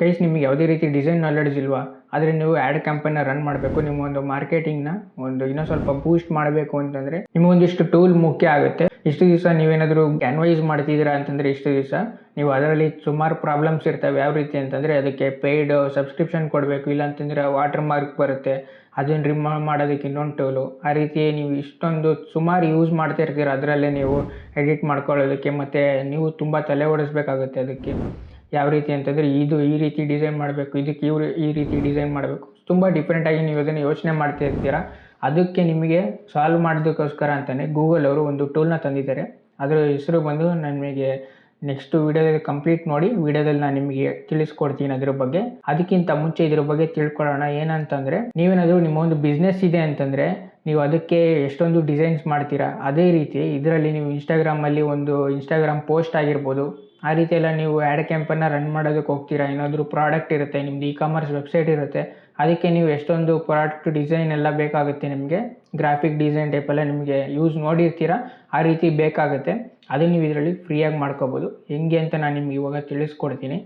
Guys, ನಿಮಗೆ ಯಾವುದೇ ರೀತಿ ಡಿಸೈನ್ ನಾಲೆಡ್ಜ್ ಇಲ್ವಾ? ಆದರೆ ನೀವು ಆ್ಯಡ್ ಕ್ಯಾಂಪೇನ್ನ ರನ್ ಮಾಡಬೇಕು, ನಿಮ್ಮ ಒಂದು ಮಾರ್ಕೆಟಿಂಗ್ನ ಇನ್ನೂ ಸ್ವಲ್ಪ ಬೂಸ್ಟ್ ಮಾಡಬೇಕು ಅಂತಂದರೆ ನಿಮಗೊಂದಿಷ್ಟು ಟೂಲ್ ಮುಖ್ಯ ಆಗುತ್ತೆ. ಇಷ್ಟು ದಿವಸ ನೀವೇನಾದರೂ ಕ್ಯಾನ್ವಾ ಯೂಸ್ ಮಾಡ್ತಿದ್ದೀರಾ ಅಂತಂದರೆ ಇಷ್ಟು ದಿವಸ ನೀವು ಅದರಲ್ಲಿ ಸುಮಾರು ಪ್ರಾಬ್ಲಮ್ಸ್ ಇರ್ತವೆ. ಯಾವ ರೀತಿ ಅಂತಂದರೆ ಅದಕ್ಕೆ ಪೇಯ್ಡ್ ಸಬ್ಸ್ಕ್ರಿಪ್ಷನ್ ಕೊಡಬೇಕು, ಇಲ್ಲಾಂತಂದರೆ ವಾಟರ್ ಮಾರ್ಕ್ ಬರುತ್ತೆ, ಅದನ್ನು ರಿಮೂವ್ ಮಾಡೋದಕ್ಕೆ ಇನ್ನೊಂದು ಟೂಲು. ಆ ರೀತಿ ನೀವು ಇಷ್ಟೊಂದು ಸುಮಾರು ಯೂಸ್ ಮಾಡ್ತಾ ಇರ್ತೀರ, ಅದರಲ್ಲೇ ನೀವು ಎಡಿಟ್ ಮಾಡ್ಕೊಳ್ಳೋದಕ್ಕೆ. ಮತ್ತು ನೀವು ತುಂಬ ತಲೆ ಓಡಿಸ್ಬೇಕಾಗುತ್ತೆ ಅದಕ್ಕೆ. ಯಾವ ರೀತಿ ಅಂತಂದರೆ ಈ ರೀತಿ ಡಿಸೈನ್ ಮಾಡಬೇಕು, ಇದಕ್ಕೆ ಈ ರೀತಿ ಡಿಸೈನ್ ಮಾಡಬೇಕು, ತುಂಬ ಡಿಫ್ರೆಂಟಾಗಿ ನೀವು ಅದನ್ನು ಯೋಚನೆ ಮಾಡ್ತಾ ಇರ್ತೀರ. ಅದಕ್ಕೆ ನಿಮಗೆ ಸಾಲ್ವ್ ಮಾಡೋದಕ್ಕೋಸ್ಕರ ಅಂತಲೇ ಗೂಗಲ್ ಅವರು ಒಂದು ಟೂಲ್ನ ತಂದಿದ್ದಾರೆ. ಅದರ ಹೆಸರು ಬಂದು ನಿಮಗೆ ನೆಕ್ಸ್ಟ್ ವೀಡಿಯೋದಲ್ಲಿ ಕಂಪ್ಲೀಟ್ ನೋಡಿ, ವೀಡಿಯೋದಲ್ಲಿ ನಾನು ನಿಮಗೆ ತಿಳಿಸ್ಕೊಡ್ತೀನಿ ಅದ್ರ ಬಗ್ಗೆ. ಅದಕ್ಕಿಂತ ಮುಂಚೆ ಇದ್ರ ಬಗ್ಗೆ ತಿಳ್ಕೊಳ್ಳೋಣ. ಏನಂತಂದರೆ, ನೀವೇನಾದರೂ ನಿಮ್ಮ ಒಂದು ಬಿಸ್ನೆಸ್ ಇದೆ ಅಂತಂದರೆ ನೀವು ಅದಕ್ಕೆ ಎಷ್ಟೊಂದು ಡಿಸೈನ್ಸ್ ಮಾಡ್ತೀರಾ. ಅದೇ ರೀತಿ ಇದರಲ್ಲಿ ನೀವು ಇನ್ಸ್ಟಾಗ್ರಾಮಲ್ಲಿ ಒಂದು ಇನ್ಸ್ಟಾಗ್ರಾಮ್ ಪೋಸ್ಟ್ ಆಗಿರ್ಬೋದು, ಆ ರೀತಿ ಎಲ್ಲ ನೀವು ಆ್ಯಡ್ ಕ್ಯಾಂಪನ್ನು ರನ್ ಮಾಡೋದಕ್ಕೆ ಹೋಗ್ತೀರಾ. ಏನಾದರೂ ಪ್ರಾಡಕ್ಟ್ ಇರುತ್ತೆ, ನಿಮ್ಮದು ಕಾಮರ್ಸ್ ವೆಬ್ಸೈಟ್ ಇರುತ್ತೆ, ಅದಕ್ಕೆ ನೀವು ಎಷ್ಟೊಂದು ಪ್ರಾಡಕ್ಟ್ ಡಿಸೈನ್ ಎಲ್ಲ ಬೇಕಾಗುತ್ತೆ. ನಿಮಗೆ ಗ್ರಾಫಿಕ್ ಡಿಸೈನ್ ಟೈಪೆಲ್ಲ ನಿಮಗೆ ಯೂಸ್ ನೋಡಿರ್ತೀರ, ಆ ರೀತಿ ಬೇಕಾಗುತ್ತೆ. ಅದನ್ನು ನೀವು ಇದರಲ್ಲಿ ಫ್ರೀಯಾಗಿ ಮಾಡ್ಕೋಬೋದು. ಹೆಂಗೆ ಅಂತ ನಾನು ನಿಮ್ಗೆ ಇವಾಗ ತಿಳಿಸ್ಕೊಡ್ತೀನಿ.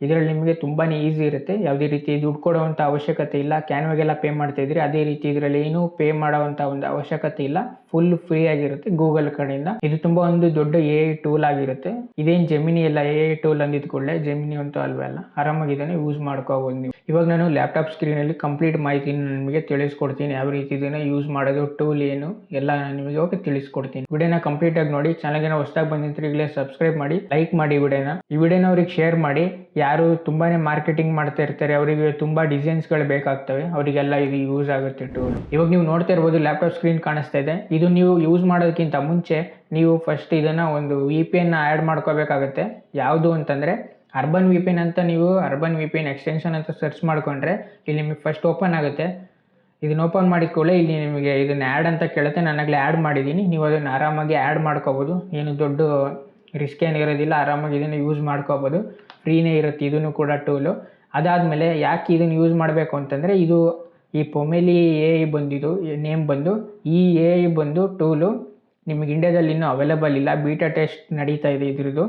ಇದರಲ್ಲಿ ನಿಮಗೆ ತುಂಬಾ ಈಸಿ ಇರುತ್ತೆ. ಯಾವುದೇ ರೀತಿ ದುಡ್ಡು ಕೊಡೋವಂಥ ಅವಶ್ಯಕತೆ ಇಲ್ಲ. ಕ್ಯಾನ್ವಾಗೆಲ್ಲ ಪೇ ಮಾಡ್ತಾಯಿದ್ರಿ, ಅದೇ ರೀತಿ ಇದರಲ್ಲಿ ಏನೂ ಪೇ ಮಾಡೋವಂಥ ಒಂದು ಅವಶ್ಯಕತೆ ಇಲ್ಲ. ಫುಲ್ ಫ್ರೀ ಆಗಿರುತ್ತೆ ಗೂಗಲ್ ಕಡೆಯಿಂದ. ಇದು ತುಂಬ ಒಂದು ದೊಡ್ಡ AI ಟೂಲ್ ಆಗಿರುತ್ತೆ. ಇದೇನು ಜೆಮಿನಿ ಎಲ್ಲ AI ಟೂಲ್ ಅಂದಿದ್ದು ಕೂಡಲೇ ಜೆಮಿನಿ ಅಂತೂ ಅಲ್ವೇ ಅಲ್ಲ, ಆರಾಮಾಗಿ ಇದನ್ನು ಯೂಸ್ ಮಾಡ್ಕೋಬೋದು ನೀವು. ಇವಾಗ ನಾನು ಲ್ಯಾಪ್ಟಾಪ್ ಸ್ಕ್ರೀನಲ್ಲಿ ಕಂಪ್ಲೀಟ್ ಮಾಹಿತಿನ ನಿಮಗೆ ತಿಳಿಸ್ಕೊಡ್ತೀನಿ. ಯಾವ ರೀತಿ ಇದನ್ನು ಯೂಸ್ ಮಾಡೋದು, ಟೂಲ್ ಏನು ಎಲ್ಲ ನಾನು ನಿಮಗೆ ಇವಾಗ ತಿಳಿಸ್ಕೊಡ್ತೀನಿ. ವಿಡಿಯೋನ ಕಂಪ್ಲೀಟಾಗಿ ನೋಡಿ. ಚಾನಲ್ಗೆ ಹೊಸದಾಗಿ ಬಂದಿದ್ರೆ ಈಗಲೇ ಸಬ್ಸ್ಕ್ರೈಬ್ ಮಾಡಿ, ಲೈಕ್ ಮಾಡಿ ಈ ವಿಡಿಯೋನ ಅವ್ರಿಗೆ ಶೇರ್ ಮಾಡಿ. ಯಾರು ತುಂಬಾ ಮಾರ್ಕೆಟಿಂಗ್ ಮಾಡ್ತಾ ಇರ್ತಾರೆ, ಅವರಿಗೆ ತುಂಬ ಡಿಸೈನ್ಸ್ಗಳು ಬೇಕಾಗ್ತವೆ, ಅವರಿಗೆಲ್ಲ ಇದು ಯೂಸ್ ಆಗುತ್ತೆ ಟೂಲ್. ಇವಾಗ ನೀವು ನೋಡ್ತಾ ಇರ್ಬೋದು, ಲ್ಯಾಪ್ಟಾಪ್ ಸ್ಕ್ರೀನ್ ಕಾಣಿಸ್ತಾ ಇದೆ. ಇದು ನೀವು ಯೂಸ್ ಮಾಡೋದಕ್ಕಿಂತ ಮುಂಚೆ ನೀವು ಫಸ್ಟ್ ಇದನ್ನು ಒಂದು VPN ಆ್ಯಡ್ ಮಾಡ್ಕೋಬೇಕಾಗುತ್ತೆ. ಯಾವುದು ಅಂತಂದರೆ ಅರ್ಬನ್ VPN ಅಂತ. ನೀವು ಅರ್ಬನ್ VPN ಎಕ್ಸ್ಟೆನ್ಷನ್ ಅಂತ ಸರ್ಚ್ ಮಾಡಿಕೊಂಡ್ರೆ ಇಲ್ಲಿ ನಿಮಗೆ ಫಸ್ಟ್ ಓಪನ್ ಆಗುತ್ತೆ. ಇದನ್ನು ಓಪನ್ ಮಾಡಿದ ಕೂಡಲೇ ಇಲ್ಲಿ ನಿಮಗೆ ಇದನ್ನು ಆ್ಯಡ್ ಅಂತ ಕೇಳುತ್ತೆ. ನಾನಾಗಲೇ ಆ್ಯಡ್ ಮಾಡಿದ್ದೀನಿ. ನೀವು ಅದನ್ನು ಆರಾಮಾಗಿ ಆ್ಯಡ್ ಮಾಡ್ಕೋಬೋದು. ಏನು ದೊಡ್ಡ ರಿಸ್ಕ್ ಏನಿರೋದಿಲ್ಲ, ಆರಾಮಾಗಿ ಇದನ್ನು ಯೂಸ್ ಮಾಡ್ಕೋಬೋದು. ಫ್ರೀನೇ ಇರುತ್ತೆ ಇದನ್ನು ಕೂಡ ಟೂಲು. ಅದಾದಮೇಲೆ ಯಾಕೆ ಇದನ್ನು ಯೂಸ್ ಮಾಡಬೇಕು ಅಂತಂದರೆ, ಇದು ಈ ಪೊಮೆಲಿ AI ಬಂದಿದ್ದು ನೇಮ್ ಬಂದು, ಈ AI ಬಂದು ಟೂಲು ನಿಮಗೆ ಇಂಡಿಯಾದಲ್ಲಿ ಇನ್ನೂ ಅವೈಲೇಬಲ್ ಇಲ್ಲ. ಬೀಟಾ ಟೆಸ್ಟ್ ನಡೀತಾ ಇದೆ ಇದ್ರದ್ದು.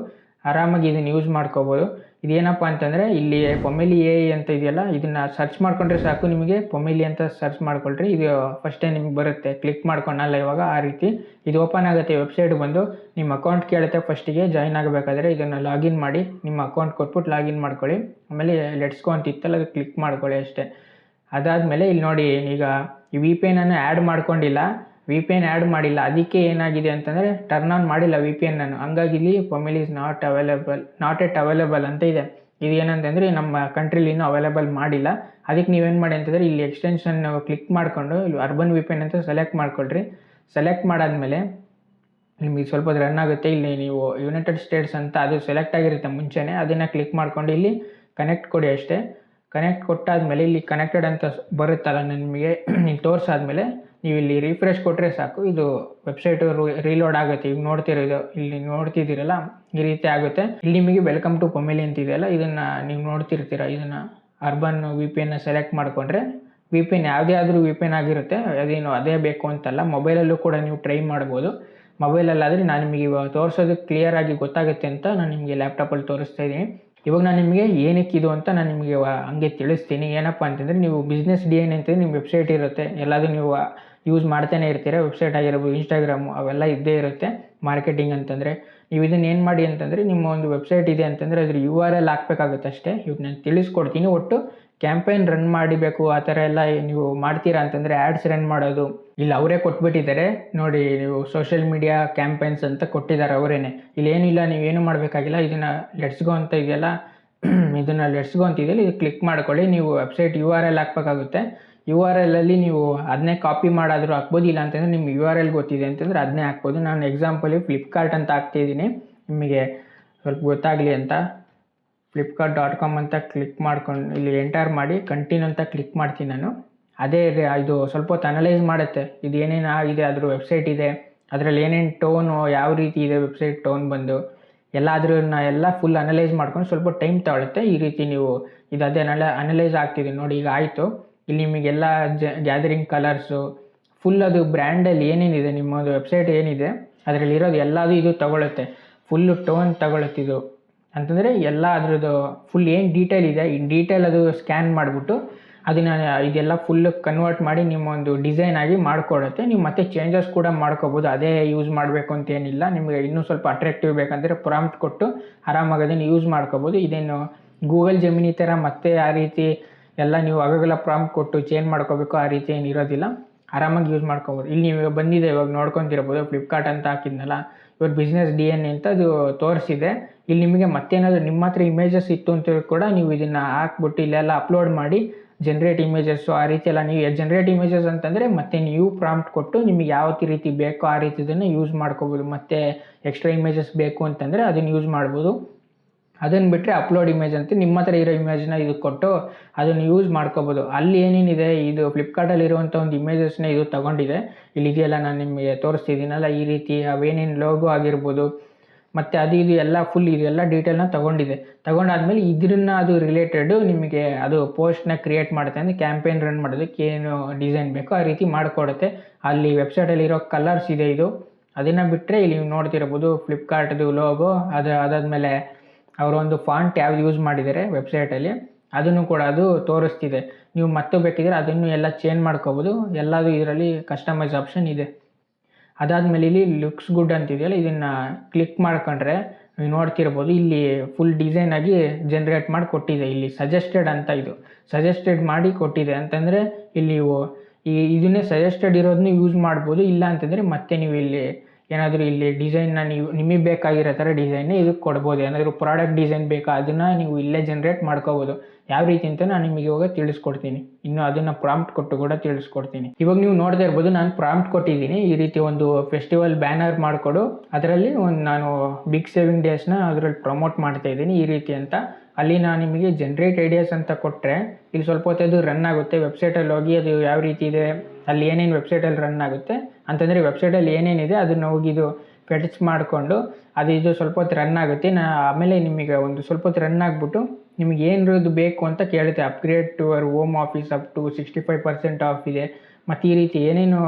ಆರಾಮಾಗಿ ಇದನ್ನು ಯೂಸ್ ಮಾಡ್ಕೋಬೋದು. ಇದೇನಪ್ಪ ಅಂತಂದರೆ, ಇಲ್ಲಿ ಪೊಮೆಲಿ AI ಅಂತ ಇದೆಯಲ್ಲ, ಇದನ್ನು ಸರ್ಚ್ ಮಾಡ್ಕೊಂಡ್ರೆ ಸಾಕು. ನಿಮಗೆ ಪೊಮೆಲಿ ಅಂತ ಸರ್ಚ್ ಮಾಡ್ಕೊಳ್ರಿ, ಇದು ಫಸ್ಟೇ ನಿಮ್ಗೆ ಬರುತ್ತೆ. ಕ್ಲಿಕ್ ಮಾಡ್ಕೊಂಡಲ್ಲ ಇವಾಗ, ಆ ರೀತಿ ಇದು ಓಪನ್ ಆಗುತ್ತೆ. ವೆಬ್ಸೈಟ್ ಬಂದು ನಿಮ್ಮ ಅಕೌಂಟ್ ಕೇಳುತ್ತೆ. ಫಸ್ಟಿಗೆ ಜಾಯ್ನ್ ಆಗಬೇಕಾದ್ರೆ ಇದನ್ನು ಲಾಗಿನ್ ಮಾಡಿ, ನಿಮ್ಮ ಅಕೌಂಟ್ ಕೊಟ್ಬಿಟ್ಟು ಲಾಗಿನ್ ಮಾಡ್ಕೊಳ್ಳಿ. ಆಮೇಲೆ ಲೆಟ್ಸ್ ಗೋ ಅಂತ ಇತ್ತಲ್ಲ, ಅದು ಕ್ಲಿಕ್ ಮಾಡ್ಕೊಳ್ಳಿ ಅಷ್ಟೇ. ಅದಾದಮೇಲೆ ಇಲ್ಲಿ ನೋಡಿ, ಈಗ ಈ VPN ಅನ್ನು ಆ್ಯಡ್ ಮಾಡ್ಕೊಂಡಿಲ್ಲ, VPN ಆ್ಯಡ್ ಮಾಡಿಲ್ಲ. ಅದಕ್ಕೆ ಏನಾಗಿದೆ ಅಂತಂದರೆ ಟರ್ನ್ ಆನ್ ಮಾಡಿಲ್ಲ VPN ಅನ್ನು. ಹಂಗಾಗಿ ಇಲ್ಲಿ ಪೊಮೆಲಿ ಇಸ್ ನಾಟ್ ಎಟ್ ಅವೈಲೇಬಲ್ ಅಂತ ಇದೆ. ಇದು ಏನಂತಂದರೆ ನಮ್ಮ ಕಂಟ್ರಿಲಿ ಇನ್ನೂ ಅವೈಲೇಬಲ್ ಮಾಡಿಲ್ಲ. ಅದಕ್ಕೆ ನೀವೇನು ಮಾಡಿ ಅಂತಂದರೆ, ಇಲ್ಲಿ ಎಕ್ಸ್ಟೆನ್ಷನ್ ಕ್ಲಿಕ್ ಮಾಡಿಕೊಂಡು ಇಲ್ಲಿ ಅರ್ಬನ್ VPN ಅಂತ ಸೆಲೆಕ್ಟ್ ಮಾಡ್ಕೊಳ್ರಿ. ಸೆಲೆಕ್ಟ್ ಮಾಡಾದಮೇಲೆ ನಿಮಗೆ ಸ್ವಲ್ಪ ರನ್ ಆಗುತ್ತೆ. ಇಲ್ಲಿ ನೀವು ಯುನೈಟೆಡ್ ಸ್ಟೇಟ್ಸ್ ಅಂತ ಅದು ಸೆಲೆಕ್ಟ್ ಆಗಿರುತ್ತೆ ಮುಂಚೆನೇ. ಅದನ್ನು ಕ್ಲಿಕ್ ಮಾಡ್ಕೊಂಡು ಇಲ್ಲಿ ಕನೆಕ್ಟ್ ಕೊಡಿ ಅಷ್ಟೇ. ಕನೆಕ್ಟ್ ಕೊಟ್ಟಾದಮೇಲೆ ಇಲ್ಲಿ ಕನೆಕ್ಟೆಡ್ ಅಂತ ಬರುತ್ತಲ್ಲ ನಿಮಗೆ, ನೀವು ತೋರಿಸಾದ್ಮೇಲೆ ನೀವು ಇಲ್ಲಿ ರಿಫ್ರೆಶ್ ಕೊಟ್ಟರೆ ಸಾಕು, ಇದು ವೆಬ್ಸೈಟು ರೀಲೋಡ್ ಆಗುತ್ತೆ. ಈಗ ಇಲ್ಲಿ ನೋಡ್ತಿದ್ದೀರಲ್ಲ, ಈ ರೀತಿ ಆಗುತ್ತೆ. ಇಲ್ಲಿ ನಿಮಗೆ ವೆಲ್ಕಮ್ ಟು ಪೊಮೆಲಿ ಅಂತಿದೆಯಲ್ಲ, ಇದನ್ನು ನೀವು ನೋಡ್ತಿರ್ತೀರ. ಇದನ್ನು ಅರ್ಬನ್ VPN ಸೆಲೆಕ್ಟ್ ಮಾಡಿಕೊಂಡ್ರೆ, VPN ಯಾವುದೇ ಆದರೂ VPN ಆಗಿರುತ್ತೆ, ಅದೇನು ಅದೇ ಬೇಕು ಅಂತಲ್ಲ. ಮೊಬೈಲಲ್ಲೂ ಕೂಡ ನೀವು ಟ್ರೈ ಮಾಡ್ಬೋದು. ಮೊಬೈಲಲ್ಲಾದರೆ ನಾನು ನಿಮಗೆ ಇವಾಗ ತೋರಿಸೋದಕ್ಕೆ ಕ್ಲಿಯರಾಗಿ ಗೊತ್ತಾಗುತ್ತೆ ಅಂತ ನಾನು ನಿಮಗೆ ಲ್ಯಾಪ್ಟಾಪಲ್ಲಿ ತೋರಿಸ್ತಾ ಇದ್ದೀನಿ. ಇವಾಗ ನಾನು ನಿಮಗೆ ಏನಕ್ಕೆ ಇದು ಅಂತ ನಾನು ನಿಮಗೆ ಹಂಗೆ ತಿಳಿಸ್ತೀನಿ. ಏನಪ್ಪ ಅಂತಂದರೆ, ನೀವು ಬಿಸ್ನೆಸ್ DN ಅಂತಂದರೆ ನಿಮ್ಮ ವೆಬ್ಸೈಟ್ ಇರುತ್ತೆ, ಎಲ್ಲದೂ ನೀವು ಯೂಸ್ ಮಾಡ್ತಾನೆ ಇರ್ತೀರ. ವೆಬ್ಸೈಟ್ ಆಗಿರ್ಬೋದು, ಇನ್ಸ್ಟಾಗ್ರಾಮು ಅವೆಲ್ಲ ಇದ್ದೇ ಇರುತ್ತೆ. ಮಾರ್ಕೆಟಿಂಗ್ ಅಂತಂದರೆ ನೀವು ಇದನ್ನು ಏನು ಮಾಡಿ ಅಂತಂದರೆ, ನಿಮ್ಮ ಒಂದು ವೆಬ್ಸೈಟ್ ಇದೆ ಅಂತಂದರೆ ಅದ್ರ URL ಹಾಕಬೇಕಾಗುತ್ತೆ ಅಷ್ಟೇ. ಇವಾಗ ನಾನು ತಿಳಿಸ್ಕೊಡ್ತೀನಿ. ಒಟ್ಟು ಕ್ಯಾಂಪೇನ್ ರನ್ ಮಾಡಬೇಕು ಆ ಥರ ಎಲ್ಲ ನೀವು ಮಾಡ್ತೀರಾ ಅಂತಂದರೆ, ಆ್ಯಡ್ಸ್ ರನ್ ಮಾಡೋದು ಇಲ್ಲಿ ಅವರೇ ಕೊಟ್ಬಿಟ್ಟಿದ್ದಾರೆ ನೋಡಿ. ನೀವು ಸೋಷಿಯಲ್ ಮೀಡಿಯಾ ಕ್ಯಾಂಪೇನ್ಸ್ ಅಂತ ಕೊಟ್ಟಿದ್ದಾರೆ ಅವರೇನೆ. ಇಲ್ಲೇನಿಲ್ಲ, ನೀವೇನು ಮಾಡಬೇಕಾಗಿಲ್ಲ. ಇದನ್ನು ಲೆಟ್ಸ್ ಗೋ ಅಂತ ಇದೆಯಲ್ಲ, ಇದನ್ನು ಲೆಟ್ಸ್ ಗೋ ಅಂತಿದೆಯಲ್ಲ, ಇದು ಕ್ಲಿಕ್ ಮಾಡ್ಕೊಳ್ಳಿ. ನೀವು ವೆಬ್ಸೈಟ್ URL ಹಾಕಬೇಕಾಗುತ್ತೆ. URLಲ್ಲಿ ನೀವು ಅದನ್ನೇ ಕಾಪಿ ಮಾಡಾದರೂ ಹಾಕ್ಬೋದು. ಇಲ್ಲ ಅಂತಂದರೆ ನಿಮ್ಮ URL ಗೊತ್ತಿದೆ ಅಂತಂದರೆ ಅದನ್ನೇ ಹಾಕ್ಬೋದು. ನಾನು ಎಕ್ಸಾಂಪಲಿ ಫ್ಲಿಪ್ಕಾರ್ಟ್ ಅಂತ ಹಾಕ್ತಿದ್ದೀನಿ, ನಿಮಗೆ ಸ್ವಲ್ಪ ಗೊತ್ತಾಗಲಿ ಅಂತ. flipkart.com ಅಂತ ಕ್ಲಿಕ್ ಮಾಡ್ಕೊಂಡು ಇಲ್ಲಿ ಎಂಟರ್ ಮಾಡಿ ಕಂಟಿನ್ಯೂ ಅಂತ ಕ್ಲಿಕ್ ಮಾಡ್ತೀನಿ ನಾನು. ಅದೇ ಇದು ಸ್ವಲ್ಪ ಹೊತ್ತು ಅನಲೈಸ್ ಮಾಡುತ್ತೆ. ಇದು ಏನೇನು ಆಗಿದೆ, ಅದ್ರ ವೆಬ್ಸೈಟ್ ಇದೆ, ಅದರಲ್ಲಿ ಏನೇನು ಟೋನು, ಯಾವ ರೀತಿ ಇದೆ ವೆಬ್ಸೈಟ್ ಟೋನ್ ಬಂದು ಎಲ್ಲ ಫುಲ್ ಅನಲೈಸ್ ಮಾಡ್ಕೊಂಡು ಸ್ವಲ್ಪ ಟೈಮ್ ತಗೊಳುತ್ತೆ. ಈ ರೀತಿ ನೀವು ಇದು ಅದೇ ಅನಲೈಸ್ ಆಗ್ತಿದೆ ನೋಡಿ. ಈಗ ಆಯಿತು. ಇಲ್ಲಿ ನಿಮಗೆಲ್ಲ ಗ್ಯಾದರಿಂಗ್ ಕಲರ್ಸು ಫುಲ್ ಅದು ಬ್ರ್ಯಾಂಡಲ್ಲಿ ಏನೇನಿದೆ, ನಿಮ್ಮದು ವೆಬ್ಸೈಟ್ ಏನಿದೆ ಅದರಲ್ಲಿ ಇರೋದು ಎಲ್ಲದೂ ಇದು ತಗೊಳುತ್ತೆ. ಫುಲ್ಲು ಟೋನ್ ತಗೊಳುತ್ತೆ ಇದು. ಅಂತಂದರೆ ಎಲ್ಲ ಅದ್ರದ್ದು ಫುಲ್ ಏನು ಡೀಟೇಲ್ ಇದೆ ಈ ಡೀಟೇಲ್ ಅದು ಸ್ಕ್ಯಾನ್ ಮಾಡಿಬಿಟ್ಟು ಅದನ್ನು ಇದೆಲ್ಲ ಫುಲ್ ಕನ್ವರ್ಟ್ ಮಾಡಿ ನಿಮ್ಮ ಒಂದು ಡಿಸೈನ್ ಆಗಿ ಮಾಡಿಕೊಡುತ್ತೆ. ನೀವು ಮತ್ತೆ ಚೇಂಜಸ್ ಕೂಡ ಮಾಡ್ಕೋಬೋದು, ಅದೇ ಯೂಸ್ ಮಾಡಬೇಕು ಅಂತೇನಿಲ್ಲ. ನಿಮಗೆ ಇನ್ನೂ ಸ್ವಲ್ಪ ಅಟ್ರಾಕ್ಟಿವ್ ಬೇಕಂದರೆ ಪ್ರಾಂಪ್ಟ್ ಕೊಟ್ಟು ಆರಾಮಾಗಿ ಅದನ್ನು ಯೂಸ್ ಮಾಡ್ಕೋಬೋದು. ಇದೇನು ಗೂಗಲ್ ಜೆಮಿನಿ ಥರ ಮತ್ತೆ ಆ ರೀತಿ ಎಲ್ಲ ನೀವು ಆಗಾಗಲ ಪ್ರಾಂಪ್ಟ್ ಕೊಟ್ಟು ಚೇಂಜ್ ಮಾಡ್ಕೋಬೇಕು ಆ ರೀತಿ ಏನು ಇರೋದಿಲ್ಲ, ಆರಾಮಾಗಿ ಯೂಸ್ ಮಾಡ್ಕೋಬೋದು. ಇಲ್ಲಿ ನೀವು ಬಂದಿದೆ ಇವಾಗ ನೋಡ್ಕೊತಿರ್ಬೋದು, ಫ್ಲಿಪ್ಕಾರ್ಟ್ ಅಂತ ಹಾಕಿದ್ನಲ್ಲ, ಇವ್ರ ಬಿಸ್ನೆಸ್ DNA ಅಂತ ಅದು ತೋರಿಸಿದೆ. ಇಲ್ಲಿ ನಿಮಗೆ ಮತ್ತೇನಾದರೂ ನಿಮ್ಮ ಹತ್ರ ಇಮೇಜಸ್ ಇತ್ತು ಅಂತ ಕೂಡ ನೀವು ಇದನ್ನು ಹಾಕ್ಬಿಟ್ಟು ಇಲ್ಲೆಲ್ಲ ಅಪ್ಲೋಡ್ ಮಾಡಿ ಜನ್ರೇಟ್ ಇಮೇಜಸ್ಸು ಆ ರೀತಿ ಎಲ್ಲ ನೀವು ಜನ್ರೇಟ್ ಇಮೇಜಸ್ ಅಂತಂದರೆ ಮತ್ತೆ ನೀವು ಪ್ರಾಂಪ್ಟ್ ಕೊಟ್ಟು ನಿಮಗೆ ಯಾವ ರೀತಿ ಬೇಕೋ ಆ ರೀತಿದನ್ನು ಯೂಸ್ ಮಾಡ್ಕೋಬೋದು. ಮತ್ತು ಎಕ್ಸ್ಟ್ರಾ ಇಮೇಜಸ್ ಬೇಕು ಅಂತಂದರೆ ಅದನ್ನು ಯೂಸ್ ಮಾಡ್ಬೋದು. ಅದನ್ನು ಬಿಟ್ಟರೆ ಅಪ್ಲೋಡ್ ಇಮೇಜ್ ಅಂತ ನಿಮ್ಮ ಹತ್ರ ಇರೋ ಇಮೇಜ್ನ ಇದು ಕೊಟ್ಟು ಅದನ್ನು ಯೂಸ್ ಮಾಡ್ಕೋಬೋದು. ಅಲ್ಲಿ ಏನೇನಿದೆ ಇದು ಫ್ಲಿಪ್ಕಾರ್ಟಲ್ಲಿರುವಂಥ ಒಂದು ಇಮೇಜಸ್ನ ಇದು ತೊಗೊಂಡಿದೆ. ಇಲ್ಲಿದೆಯಲ್ಲ ನಾನು ನಿಮಗೆ ತೋರಿಸ್ತಿದ್ದೀನಲ್ಲ ಈ ರೀತಿ ಅವೇನೇನು ಲೋಗೋ ಆಗಿರ್ಬೋದು ಮತ್ತು ಅದು ಇದು ಎಲ್ಲ ಫುಲ್ ಇದೆಲ್ಲ ಡೀಟೇಲ್ನ ತೊಗೊಂಡಿದೆ. ತೊಗೊಂಡಾದ್ಮೇಲೆ ಇದನ್ನ ಅದು ರಿಲೇಟೆಡು ನಿಮಗೆ ಅದು ಪೋಸ್ಟ್ನ ಕ್ರಿಯೇಟ್ ಮಾಡುತ್ತೆ. ಅಂದರೆ ಕ್ಯಾಂಪೇನ್ ರನ್ ಮಾಡೋದಕ್ಕೆ ಏನು ಡಿಸೈನ್ ಬೇಕೋ ಆ ರೀತಿ ಮಾಡಿಕೊಡುತ್ತೆ. ಅಲ್ಲಿ ವೆಬ್ಸೈಟಲ್ಲಿರೋ ಕಲರ್ಸ್ ಇದೆ ಇದು. ಅದನ್ನು ಬಿಟ್ಟರೆ ಇಲ್ಲಿ ನೀವು ನೋಡ್ತಿರ್ಬೋದು ಫ್ಲಿಪ್ಕಾರ್ಟ್ದು ಲೋಗೋ, ಅದಾದಮೇಲೆ ಅವರೊಂದು ಫಾಂಟ್ ಯಾವ್ದು ಯೂಸ್ ಮಾಡಿದ್ದಾರೆ ವೆಬ್ಸೈಟಲ್ಲಿ ಅದನ್ನು ಕೂಡ ಅದು ತೋರಿಸ್ತಿದೆ. ನೀವು ಮತ್ತೆ ಬೇಕಿದ್ರೆ ಅದನ್ನು ಎಲ್ಲ ಚೇಂಜ್ ಮಾಡ್ಕೋಬೋದು. ಎಲ್ಲದು ಇದರಲ್ಲಿ ಕಸ್ಟಮೈಸ್ ಆಪ್ಷನ್ ಇದೆ. ಅದಾದಮೇಲೆ ಇಲ್ಲಿ ಲುಕ್ಸ್ ಗುಡ್ ಅಂತಿದೆಯಲ್ಲ, ಇದನ್ನು ಕ್ಲಿಕ್ ಮಾಡ್ಕೊಂಡ್ರೆ ನೀವು ನೋಡ್ತಿರ್ಬೋದು ಇಲ್ಲಿ ಫುಲ್ ಡಿಸೈನ್ ಆಗಿ ಜನ್ರೇಟ್ ಮಾಡಿ ಕೊಟ್ಟಿದೆ. ಇಲ್ಲಿ ಸಜೆಸ್ಟೆಡ್ ಅಂತ ಇದು ಸಜೆಸ್ಟೆಡ್ ಮಾಡಿ ಕೊಟ್ಟಿದೆ. ಅಂತಂದರೆ ಇಲ್ಲಿ ನೀವು ಇದನ್ನೇ ಸಜೆಸ್ಟೆಡ್ ಇರೋದನ್ನ ಯೂಸ್ ಮಾಡ್ಬೋದು. ಇಲ್ಲ ಅಂತಂದರೆ ಮತ್ತೆ ನೀವು ಇಲ್ಲಿ ಏನಾದರೂ ಇಲ್ಲಿ ಡಿಸೈನ್ನ ನೀವು ನಿಮಗೆ ಬೇಕಾಗಿರೋ ಥರ ಡಿಸೈನ್ನೇ ಇದಕ್ಕೆ ಕೊಡ್ಬೋದು. ಏನಾದರೂ ಪ್ರಾಡಕ್ಟ್ ಡಿಸೈನ್ ಬೇಕಾ ಅದನ್ನು ನೀವು ಇಲ್ಲೇ ಜನ್ರೇಟ್ ಮಾಡ್ಕೋಬೋದು. ಯಾವ ರೀತಿ ಅಂತ ನಾನು ನಿಮಗೆ ಇವಾಗ ತಿಳಿಸ್ಕೊಡ್ತೀನಿ. ಇನ್ನು ಅದನ್ನು ಪ್ರಾಂಪ್ಟ್ ಕೊಟ್ಟು ಕೂಡ ತಿಳಿಸ್ಕೊಡ್ತೀನಿ. ಇವಾಗ ನೀವು ನೋಡ್ತಾ ಇರ್ಬೋದು ನಾನು ಪ್ರಾಂಪ್ಟ್ ಕೊಟ್ಟಿದ್ದೀನಿ. ಈ ರೀತಿ ಒಂದು ಫೆಸ್ಟಿವಲ್ ಬ್ಯಾನರ್ ಮಾಡಿಕೊಡು, ಅದರಲ್ಲಿ ಒಂದು ನಾನು ಬಿಗ್ ಸೇವಿಂಗ್ ಡೇಸ್ನ ಅದರಲ್ಲಿ ಪ್ರಮೋಟ್ ಮಾಡ್ತಾಯಿದ್ದೀನಿ ಈ ರೀತಿ ಅಂತ. ಅಲ್ಲಿ ನಾನು ನಿಮಗೆ ಜನ್ರೇಟ್ ಐಡಿಯಾಸ್ ಅಂತ ಕೊಟ್ಟರೆ ಇಲ್ಲಿ ಸ್ವಲ್ಪ ಹೊತ್ತು ಅದು ರನ್ ಆಗುತ್ತೆ. ವೆಬ್ಸೈಟಲ್ಲಿ ಹೋಗಿ ಅದು ಯಾವ ರೀತಿ ಇದೆ ಅಲ್ಲಿ ಏನೇನು ವೆಬ್ಸೈಟಲ್ಲಿ ರನ್ ಆಗುತ್ತೆ ಅಂತಂದರೆ ವೆಬ್ಸೈಟಲ್ಲಿ ಏನೇನಿದೆ ಅದನ್ನು ಹೋಗಿ ಇದು ಫೆಚ್ ಮಾಡಿಕೊಂಡು ಇದು ಸ್ವಲ್ಪ ಹೊತ್ತು ರನ್ ಆಗುತ್ತೆ. ಆಮೇಲೆ ನಿಮಗೆ ಒಂದು ಸ್ವಲ್ಪ ಹೊತ್ತು ರನ್ ಆಗಿಬಿಟ್ಟು ನಿಮಗೆ ಏನಿರೋದು ಬೇಕು ಅಂತ ಕೇಳುತ್ತೆ. Upgrade to your home office up to 65% off ಇದೆ. ಮತ್ತು ಈ ರೀತಿ ಏನೇನು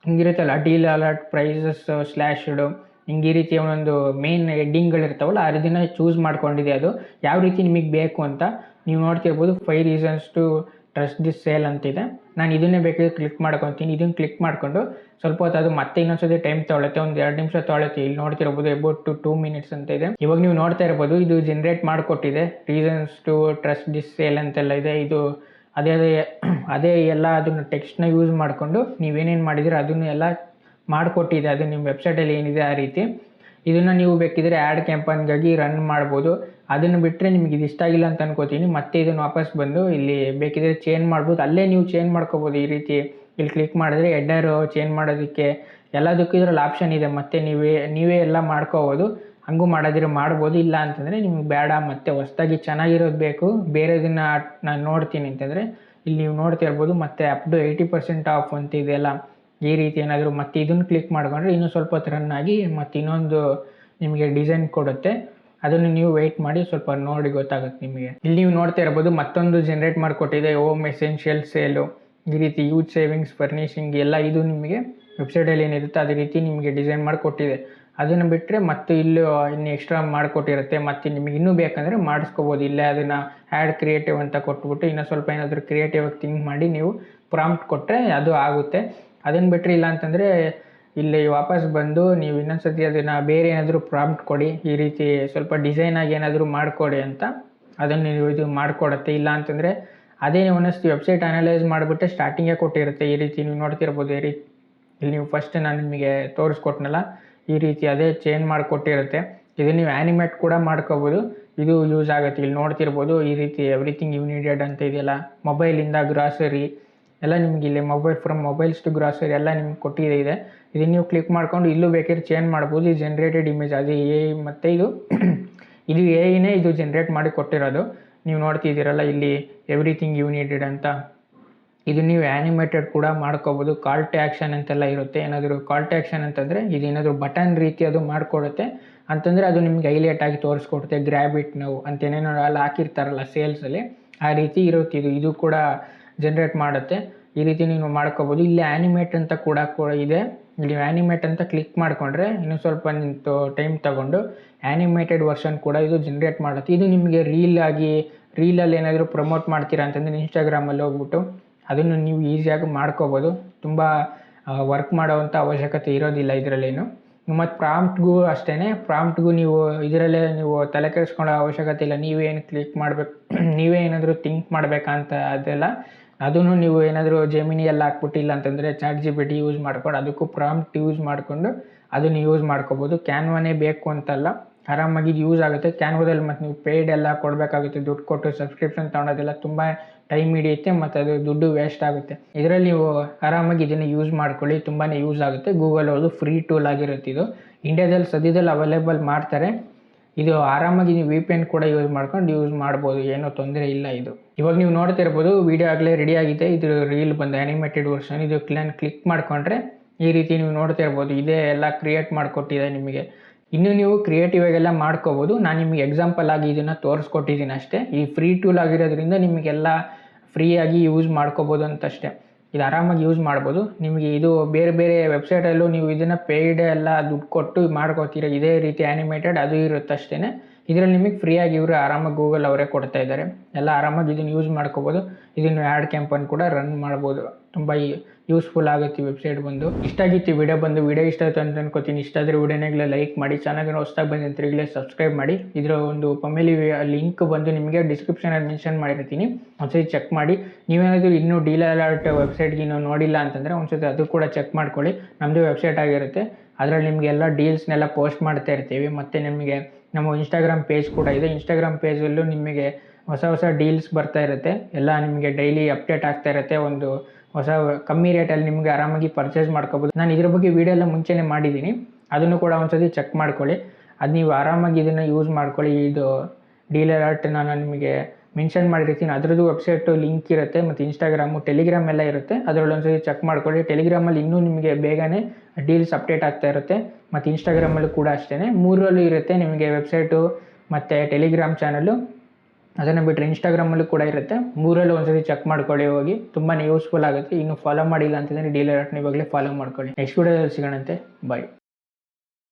ಹಿಂಗಿರುತ್ತಲ್ಲ ಡೀಲ್ ಅಲರ್ಟ್ ಪ್ರೈಸಸ್ ಸ್ಲ್ಯಾಶ್ಡು ಹಿಂಗೆ ಈ ರೀತಿ ಒಂದೊಂದು ಮೇನ್ ಹೆಡ್ಡಿಂಗ್ಗಳಿರ್ತಾವಲ್ಲ ಅದನ್ನು ಚೂಸ್ ಮಾಡ್ಕೊಂಡಿದೆ. ಅದು ಯಾವ ರೀತಿ ನಿಮಗೆ ಬೇಕು ಅಂತ ನೀವು ನೋಡ್ತಿರ್ಬೋದು. 5 reasons to trust this sale ಅಂತಿದೆ. ನಾನು ಇದನ್ನೇ ಬೇಕಾದ್ರೆ ಕ್ಲಿಕ್ ಮಾಡ್ಕೊತೀನಿ. ಇದನ್ನು ಕ್ಲಿಕ್ ಮಾಡಿಕೊಂಡು ಸ್ವಲ್ಪ ಹೊತ್ತು ಅದು ಮತ್ತೆ ಇನ್ನೊಂದ್ಸತಿ ಟೈಮ್ ತೊಗೊಳುತ್ತೆ, ಒಂದು 2 ನಿಮಿಷ ತೊಗೊಳುತ್ತೆ. ಇಲ್ಲಿ ನೋಡ್ತಿರ್ಬೋದು ಅಬೌಟ್ 2 minutes ಅಂತ ಇದೆ. ಇವಾಗ ನೀವು ನೋಡ್ತಾ ಇರ್ಬೋದು ಇದು ಜನ್ರೇಟ್ ಮಾಡಿಕೊಟ್ಟಿದೆ. Reasons to trust this sale ಅಂತೆಲ್ಲ ಇದೆ. ಇದು ಅದೇ ಎಲ್ಲ ಅದನ್ನು ಟೆಕ್ಸ್ಟ್ನ ಯೂಸ್ ಮಾಡಿಕೊಂಡು ನೀವೇನೇನು ಮಾಡಿದರೆ ಅದನ್ನು ಎಲ್ಲ ಮಾಡಿಕೊಟ್ಟಿದೆ. ಅದು ನಿಮ್ಮ ವೆಬ್ಸೈಟಲ್ಲಿ ಏನಿದೆ ಆ ರೀತಿ. ಇದನ್ನು ನೀವು ಬೇಕಿದ್ರೆ ಆ್ಯಡ್ ಕ್ಯಾಂಪನ್ಗಾಗಿ ರನ್ ಮಾಡ್ಬೋದು. ಅದನ್ನು ಬಿಟ್ಟರೆ ನಿಮಗೆ ಇದು ಇಷ್ಟ ಆಗಿಲ್ಲ ಅಂತ ಅನ್ಕೋತೀನಿ. ಮತ್ತೆ ಇದನ್ನು ವಾಪಸ್ ಬಂದು ಇಲ್ಲಿ ಬೇಕಿದ್ರೆ ಚೇಂಜ್ ಮಾಡ್ಬೋದು. ಅಲ್ಲೇ ನೀವು ಚೇಂಜ್ ಮಾಡ್ಕೋಬೋದು. ಈ ರೀತಿ ಇಲ್ಲಿ ಕ್ಲಿಕ್ ಮಾಡಿದ್ರೆ ಹೆಡ್ಡರು ಚೇಂಜ್ ಮಾಡೋದಕ್ಕೆ ಎಲ್ಲದಕ್ಕೂ ಇದರಲ್ಲಿ ಆಪ್ಷನ್ ಇದೆ. ಮತ್ತು ನೀವೇ ಎಲ್ಲ ಮಾಡ್ಕೋಬೋದು. ಹಂಗೂ ಮಾಡೋದಿರೋ ಮಾಡ್ಬೋದು. ಇಲ್ಲ ಅಂತಂದರೆ ನಿಮ್ಗೆ ಬೇಡ ಮತ್ತು ಹೊಸ್ದಾಗಿ ಚೆನ್ನಾಗಿರೋದು ಬೇಕು ಬೇರೆದನ್ನು ನಾನು ನೋಡ್ತೀನಿ ಅಂತಂದರೆ ಇಲ್ಲಿ ನೀವು ನೋಡ್ತಾ ಇರ್ಬೋದು. ಮತ್ತು ಅಪ್ ಟು 80% ಆಫ್ ಅಂತ ಇದೆಯಲ್ಲ ಈ ರೀತಿ ಏನಾದರೂ ಮತ್ತೆ ಇದನ್ನು ಕ್ಲಿಕ್ ಮಾಡ್ಕೊಂಡ್ರೆ ಇನ್ನೂ ಸ್ವಲ್ಪ ಹೊತ್ತು ರನ್ ಆಗಿ ಮತ್ತು ಇನ್ನೊಂದು ನಿಮಗೆ ಡಿಸೈನ್ ಕೊಡುತ್ತೆ. ಅದನ್ನು ನೀವು ವೆಯ್ಟ್ ಮಾಡಿ ಸ್ವಲ್ಪ ನೋಡಿ ಗೊತ್ತಾಗುತ್ತೆ ನಿಮಗೆ. ಇಲ್ಲಿ ನೀವು ನೋಡ್ತಾ ಇರ್ಬೋದು ಮತ್ತೊಂದು ಜನ್ರೇಟ್ ಮಾಡಿಕೊಟ್ಟಿದೆ. ಹೋಮ್ ಎಸೆನ್ಷಿಯಲ್ ಸೇಲು ಈ ರೀತಿ ಯೂತ್ ಸೇವಿಂಗ್ಸ್ ಫರ್ನಿಷಿಂಗ್ ಎಲ್ಲ ಇದು ನಿಮಗೆ ವೆಬ್ಸೈಟಲ್ಲಿ ಏನಿರುತ್ತೆ ಅದೇ ರೀತಿ ನಿಮಗೆ ಡಿಸೈನ್ ಮಾಡಿಕೊಟ್ಟಿದೆ. ಅದನ್ನು ಬಿಟ್ಟರೆ ಮತ್ತು ಇಲ್ಲೂ ಇನ್ನು ಎಕ್ಸ್ಟ್ರಾ ಮಾಡಿಕೊಟ್ಟಿರುತ್ತೆ. ಮತ್ತು ನಿಮಗೆ ಇನ್ನೂ ಬೇಕಂದರೆ ಮಾಡಿಸ್ಕೋಬೋದು. ಇಲ್ಲೇ ಅದನ್ನು ಆ್ಯಡ್ ಕ್ರಿಯೇಟಿವ್ ಅಂತ ಕೊಟ್ಬಿಟ್ಟು ಇನ್ನೂ ಸ್ವಲ್ಪ ಏನಾದರೂ ಕ್ರಿಯೇಟಿವ್ ಆಗಿ ಥಿಂಕ್ ಮಾಡಿ ನೀವು ಪ್ರಾಂಪ್ಟ್ ಕೊಟ್ಟರೆ ಅದು ಆಗುತ್ತೆ. ಅದನ್ನು ಬಿಟ್ಟರೆ ಇಲ್ಲ ಅಂತಂದರೆ ಇಲ್ಲಿ ವಾಪಸ್ ಬಂದು ನೀವು ಇನ್ನೊಂದು ಸತಿ ಅದನ್ನು ಬೇರೆ ಏನಾದರೂ ಪ್ರಾಂಪ್ಟ್ ಕೊಡಿ, ಈ ರೀತಿ ಸ್ವಲ್ಪ ಡಿಸೈನಾಗಿ ಏನಾದರೂ ಮಾಡಿಕೊಡಿ ಅಂತ ಅದನ್ನು ನೀವು ಇದು ಮಾಡಿಕೊಡುತ್ತೆ. ಇಲ್ಲ ಅಂತಂದರೆ ಅದೇ ಒಂದಷ್ಟು ವೆಬ್ಸೈಟ್ ಅನಲೈಸ್ ಮಾಡಿಬಿಟ್ಟೆ ಸ್ಟಾರ್ಟಿಂಗೇ ಕೊಟ್ಟಿರುತ್ತೆ. ಈ ರೀತಿ ನೀವು ನೋಡ್ತಿರ್ಬೋದು. ಈ ರೀತಿ ಇಲ್ಲಿ ನೀವು ಫಸ್ಟ್ ನಾನು ನಿಮಗೆ ತೋರಿಸ್ಕೊಟ್ನಲ್ಲ ಈ ರೀತಿ ಅದೇ ಚೇಂಜ್ ಮಾಡಿಕೊಟ್ಟಿರುತ್ತೆ. ಇದನ್ನು ನೀವು ಆ್ಯನಿಮೇಟ್ ಕೂಡ ಮಾಡ್ಕೋಬೋದು. ಇದು ಯೂಸ್ ಆಗುತ್ತೆ. ಇಲ್ಲಿ ನೋಡ್ತಿರ್ಬೋದು ಈ ರೀತಿ ಎವ್ರಿಥಿಂಗ್ ಯು ನೀಡೆಡ್ ಅಂತ ಇದೆಯಲ್ಲ, ಮೊಬೈಲಿಂದ ಗ್ರಾಸರಿ ಎಲ್ಲ ನಿಮ್ಗೆ ಇಲ್ಲಿ ಫ್ರಮ್ ಮೊಬೈಲ್ಸ್ ಟು ಗ್ರಾಸರಿ ಎಲ್ಲ ನಿಮ್ಗೆ ಕೊಟ್ಟಿದೆ. ಇದನ್ನು ನೀವು ಕ್ಲಿಕ್ ಮಾಡ್ಕೊಂಡು ಇಲ್ಲೂ ಬೇಕಾದ್ರೆ ಚೇಂಜ್ ಮಾಡ್ಬೋದು. ಈ ಜನ್ರೇಟೆಡ್ ಇಮೇಜ್ ಅದು ಮತ್ತು ಇದು ಎಐನೇ ಇದು ಜನ್ರೇಟ್ ಮಾಡಿ ಕೊಟ್ಟಿರೋದು. ನೀವು ನೋಡ್ತಿದ್ದೀರಲ್ಲ ಇಲ್ಲಿ ಎವ್ರಿಥಿಂಗ್ ಯು ನೀಡೆಡ್ ಅಂತ. ಇದು ನೀವು ಆ್ಯನಿಮೇಟೆಡ್ ಕೂಡ ಮಾಡ್ಕೋಬೋದು. ಕಾಲ್ ಟು ಆ್ಯಕ್ಷನ್ ಅಂತೆಲ್ಲ ಇರುತ್ತೆ. ಏನಾದರೂ ಕಾಲ್ ಟು ಆ್ಯಕ್ಷನ್ ಅಂತಂದರೆ ಇದೇನಾದರೂ ಬಟನ್ ರೀತಿ ಅದು ಮಾಡಿಕೊಡುತ್ತೆ ಅಂತಂದರೆ ಅದು ನಿಮ್ಗೆ ಹೈಲೈಟ್ ಆಗಿ ತೋರಿಸ್ಕೊಡುತ್ತೆ. ಗ್ರ್ಯಾಬ್ ಇಟ್ ನಾವು ಅಂತೇನೇನೋ ಎಲ್ಲ ಹಾಕಿರ್ತಾರಲ್ಲ ಸೇಲ್ಸಲ್ಲಿ ಆ ರೀತಿ ಇರುತ್ತೆ. ಇದು ಕೂಡ ಜನ್ರೇಟ್ ಮಾಡುತ್ತೆ. ಈ ರೀತಿ ನೀವು ಮಾಡ್ಕೋಬೋದು. ಇಲ್ಲಿ ಆ್ಯನಿಮೇಟ್ ಅಂತ ಕೂಡ ಇದೆ. ಇಲ್ಲಿ ಆ್ಯನಿಮೇಟ್ ಅಂತ ಕ್ಲಿಕ್ ಮಾಡಿಕೊಂಡ್ರೆ ಇನ್ನೂ ಸ್ವಲ್ಪ ನಿಂತು ಟೈಮ್ ತೊಗೊಂಡು ಆ್ಯನಿಮೇಟೆಡ್ ವರ್ಷನ್ ಕೂಡ ಇದು ಜನ್ರೇಟ್ ಮಾಡುತ್ತೆ. ಇದು ನಿಮಗೆ ರೀಲಲ್ಲಿ ಏನಾದರೂ ಪ್ರಮೋಟ್ ಮಾಡ್ತೀರಾ ಅಂತಂದರೆ ಇನ್ಸ್ಟಾಗ್ರಾಮಲ್ಲಿ ಹೋಗ್ಬಿಟ್ಟು ಅದನ್ನು ನೀವು ಈಸಿಯಾಗಿ ಮಾಡ್ಕೋಬೋದು. ತುಂಬ ವರ್ಕ್ ಮಾಡೋವಂಥ ಅವಶ್ಯಕತೆ ಇರೋದಿಲ್ಲ ಇದರಲ್ಲೇನು. ಮತ್ತು ಪ್ರಾಂಪ್ಟ್ಗೂ ಅಷ್ಟೇ, ಪ್ರಾಂಪ್ಟ್ಗೂ ನೀವು ಇದರಲ್ಲೇ ನೀವು ತಲೆ ಕೆಡಿಸ್ಕೊಳ್ಳೋ ಅವಶ್ಯಕತೆ ಇಲ್ಲ. ನೀವೇನು ಕ್ಲಿಕ್ ಮಾಡಬೇಕು, ನೀವೇ ಏನಾದರೂ ಥಿಂಕ್ ಮಾಡಬೇಕಂತ ಅದೆಲ್ಲ. ಅದನ್ನು ನೀವು ಏನಾದರೂ ಜೆಮಿನಿಯಲ್ಲಿ ಹಾಕ್ಬಿಟ್ಟಿಲ್ಲ ಅಂತಂದರೆ ChatGPT ಯೂಸ್ ಮಾಡ್ಕೊಂಡು ಅದಕ್ಕೂ ಪ್ರಾಂಪ್ಟ್ ಯೂಸ್ ಮಾಡಿಕೊಂಡು ಅದನ್ನು ಯೂಸ್ ಮಾಡ್ಕೋಬೋದು. ಕ್ಯಾನ್ವಾನೇ ಬೇಕು ಅಂತಲ್ಲ, ಆರಾಮಾಗಿ ಇದು ಯೂಸ್ ಆಗುತ್ತೆ. ಕ್ಯಾನ್ವಾದಲ್ಲಿ ಮತ್ತು ನೀವು ಪೇಯ್ಡ್ ಎಲ್ಲ ಕೊಡಬೇಕಾಗುತ್ತೆ, ದುಡ್ಡು ಕೊಟ್ಟು ಸಬ್ಸ್ಕ್ರಿಪ್ಷನ್ ತೊಗೊಳೋದೆಲ್ಲ ತುಂಬ ಟೈಮ್ ಹಿಡಿಯುತ್ತೆ ಮತ್ತು ಅದು ದುಡ್ಡು ವೇಸ್ಟ್ ಆಗುತ್ತೆ. ಇದರಲ್ಲಿ ನೀವು ಆರಾಮಾಗಿ ಇದನ್ನು ಯೂಸ್ ಮಾಡ್ಕೊಳ್ಳಿ, ತುಂಬಾ ಯೂಸ್ ಆಗುತ್ತೆ. ಗೂಗಲ್ ಅವ್ರದ್ದು ಫ್ರೀ ಟೂಲ್ ಆಗಿರುತ್ತೆ ಇದು. ಇಂಡಿಯಾದಲ್ಲಿ ಸದ್ಯದಲ್ಲಿ ಅವೈಲೇಬಲ್ ಮಾಡ್ತಾರೆ. ಇದು ಆರಾಮಾಗಿ ನೀವು VPN ಕೂಡ ಯೂಸ್ ಮಾಡ್ಬೋದು, ಏನೂ ತೊಂದರೆ ಇಲ್ಲ. ಇದು ಇವಾಗ ನೀವು ನೋಡ್ತಿರ್ಬೋದು, ವೀಡಿಯೋ ಆಗಲೇ ರೆಡಿ ಆಗಿದೆ. ಇದು ರೀಲ್ ಬಂದು ಆ್ಯನಿಮೇಟೆಡ್ ವರ್ಷನ್. ಇದು ಕ್ಲಿಕ್ ಮಾಡಿಕೊಂಡ್ರೆ ಈ ರೀತಿ ನೀವು ನೋಡ್ತಿರ್ಬೋದು, ಇದೇ ಎಲ್ಲ ಕ್ರಿಯೇಟ್ ಮಾಡಿಕೊಟ್ಟಿದೆ ನಿಮಗೆ. ಇನ್ನೂ ನೀವು ಕ್ರಿಯೇಟಿವ್ ಆಗೆಲ್ಲ ಮಾಡ್ಕೋಬೋದು. ನಾನು ನಿಮಗೆ ಎಕ್ಸಾಂಪಲ್ ಆಗಿ ಇದನ್ನು ತೋರಿಸ್ಕೊಟ್ಟಿದ್ದೀನಿ ಅಷ್ಟೇ. ಈ ಫ್ರೀ ಟೂಲ್ ಆಗಿರೋದ್ರಿಂದ ನಿಮಗೆಲ್ಲ ಫ್ರೀಯಾಗಿ ಯೂಸ್ ಮಾಡ್ಕೋಬೋದು ಅಂತಷ್ಟೇ. ಇದು ಆರಾಮಾಗಿ ಯೂಸ್ ಮಾಡ್ಬೋದು. ನಿಮಗೆ ಇದು ಬೇರೆ ಬೇರೆ ವೆಬ್ಸೈಟಲ್ಲೂ ನೀವು ಇದನ್ನು ಪೇಯ್ಡ್ ಎಲ್ಲ ದುಡ್ಡು ಕೊಟ್ಟು ಮಾಡ್ಕೋತೀರ, ಇದೇ ರೀತಿ ಆ್ಯನಿಮೇಟೆಡ್ ಅದು ಇರುತ್ತೆ ಅಷ್ಟೇ. ಇದರಲ್ಲಿ ನಿಮಗೆ ಫ್ರೀಯಾಗಿ ಇವರು ಆರಾಮಾಗಿ ಗೂಗಲ್ ಅವರೇ ಕೊಡ್ತಾ ಇದ್ದಾರೆ. ಎಲ್ಲ ಆರಾಮಾಗಿ ಇದನ್ನು ಯೂಸ್ ಮಾಡ್ಕೋಬೋದು. ಇದನ್ನು ಆ್ಯಡ್ ಕ್ಯಾಂಪನ್ ಕೂಡ ರನ್ ಮಾಡ್ಬೋದು. ತುಂಬ ಯೂಸ್ಫುಲ್ ಆಗುತ್ತೆ ವೆಬ್ಸೈಟ್ ಬಂದು. ಇಷ್ಟ ಆಗಿತ್ತು ವಿಡಿಯೋ ಇಷ್ಟ ಆಯಿತು ಅಂತ ಅನ್ಕೋತೀನಿ. ಇಷ್ಟ ಆದರೆ ವಿಡಿಯೋನಾಗಲೇ ಲೈಕ್ ಮಾಡಿ, ಚಾನಲ್ಗೆ ಹೊಸ್ದಾಗಿ ಬಂದಂತ ಈಗಲೇ ಸಬ್ಸ್ಕ್ರೈಬ್ ಮಾಡಿ. ಇದರ ಒಂದು ಫಮಿಲಿ ಲಿಂಕ್ ಬಂದು ನಿಮಗೆ ಡಿಸ್ಕ್ರಿಪ್ಷನಲ್ಲಿ ಮೆನ್ಷನ್ ಮಾಡಿರ್ತೀನಿ, ಒಂದ್ಸತಿ ಚೆಕ್ ಮಾಡಿ. ನೀವೇನಾದರೂ ಇನ್ನೂ ಡೀಲರ್ ಅಲರ್ಟ್ ವೆಬ್ಸೈಟ್ಗೆ ಇನ್ನೂ ನೋಡಿಲ್ಲ ಅಂತಂದರೆ ಒಂದ್ಸತಿ ಅದು ಕೂಡ ಚೆಕ್ ಮಾಡ್ಕೊಳ್ಳಿ. ನಮ್ಮದು ವೆಬ್ಸೈಟ್ ಆಗಿರುತ್ತೆ, ಅದರಲ್ಲಿ ನಿಮಗೆಲ್ಲ ಡೀಲ್ಸ್ನೆಲ್ಲ ಪೋಸ್ಟ್ ಮಾಡ್ತಾ ಇರ್ತೀವಿ. ಮತ್ತು ನಿಮಗೆ ನಮ್ಮ ಇನ್ಸ್ಟಾಗ್ರಾಮ್ ಪೇಜ್ ಕೂಡ ಇದೆ. ಇನ್ಸ್ಟಾಗ್ರಾಮ್ ಪೇಜಲ್ಲೂ ನಿಮಗೆ ಹೊಸ ಡೀಲ್ಸ್ ಬರ್ತಾ ಇರುತ್ತೆ. ಎಲ್ಲ ನಿಮಗೆ ಡೈಲಿ ಅಪ್ಡೇಟ್ ಆಗ್ತಾ ಇರುತ್ತೆ. ಒಂದು ಹೊಸ ಕಮ್ಮಿ ರೇಟಲ್ಲಿ ನಿಮಗೆ ಆರಾಮಾಗಿ ಪರ್ಚೇಸ್ ಮಾಡ್ಕೋಬೋದು. ನಾನು ಇದ್ರ ಬಗ್ಗೆ ವೀಡಿಯೋ ಎಲ್ಲ ಮುಂಚೆನೇ ಮಾಡಿದ್ದೀನಿ, ಅದನ್ನು ಕೂಡ ಒಂದ್ಸತಿ ಚೆಕ್ ಮಾಡ್ಕೊಳ್ಳಿ. ಅದು ನೀವು ಆರಾಮಾಗಿ ಇದನ್ನು ಯೂಸ್ ಮಾಡ್ಕೊಳ್ಳಿ. ಇದು ಡೀಲರ್ ಅಲರ್ಟ್ ನಾನು ನಿಮಗೆ ಮೆನ್ಷನ್ ಮಾಡಿರ್ತೀನಿ, ಅದರದ್ದು ವೆಬ್ಸೈಟು ಲಿಂಕ್ ಇರುತ್ತೆ. ಮತ್ತು ಇನ್ಸ್ಟಾಗ್ರಾಮು, ಟೆಲಿಗ್ರಾಮ್ ಎಲ್ಲ ಇರುತ್ತೆ, ಅದರಲ್ಲಿ ಒಂದ್ಸತಿ ಚೆಕ್ ಮಾಡ್ಕೊಳ್ಳಿ. ಟೆಲಿಗ್ರಾಮಲ್ಲಿ ಇನ್ನೂ ನಿಮಗೆ ಬೇಗನೆ ಡೀಲ್ಸ್ ಅಪ್ಡೇಟ್ ಆಗ್ತಾ ಇರುತ್ತೆ. ಮತ್ತು ಇನ್ಸ್ಟಾಗ್ರಾಮಲ್ಲೂ ಕೂಡ ಅಷ್ಟೇ, ಮೂರರಲ್ಲೂ ಇರುತ್ತೆ ನಿಮಗೆ ವೆಬ್ಸೈಟು ಮತ್ತು ಟೆಲಿಗ್ರಾಮ್ ಚಾನಲು. ಅದನ್ನು ಬಿಟ್ಟರೆ ಇನ್ಸ್ಟಾಗ್ರಾಮಲ್ಲೂ ಕೂಡ ಇರುತ್ತೆ. ಮೂರಲ್ಲೂ ಒಂದ್ಸತಿ ಚೆಕ್ ಮಾಡ್ಕೊಳ್ಳಿ ಹೋಗಿ, ತುಂಬಾ ಯೂಸ್ಫುಲ್ ಆಗುತ್ತೆ. ಇನ್ನು ಫಾಲೋ ಮಾಡಿಲ್ಲ ಅಂತಂದರೆ ಡೀಲರ್ ಅಲರ್ಟ್ನ ಇವಾಗಲೇ ಫಾಲೋ ಮಾಡ್ಕೊಳ್ಳಿ. ನೆಕ್ಸ್ಟ್ ವಿಡಿಯೋದಲ್ಲಿ ಸಿಗೋಣಂತೆ, ಬಾಯ್.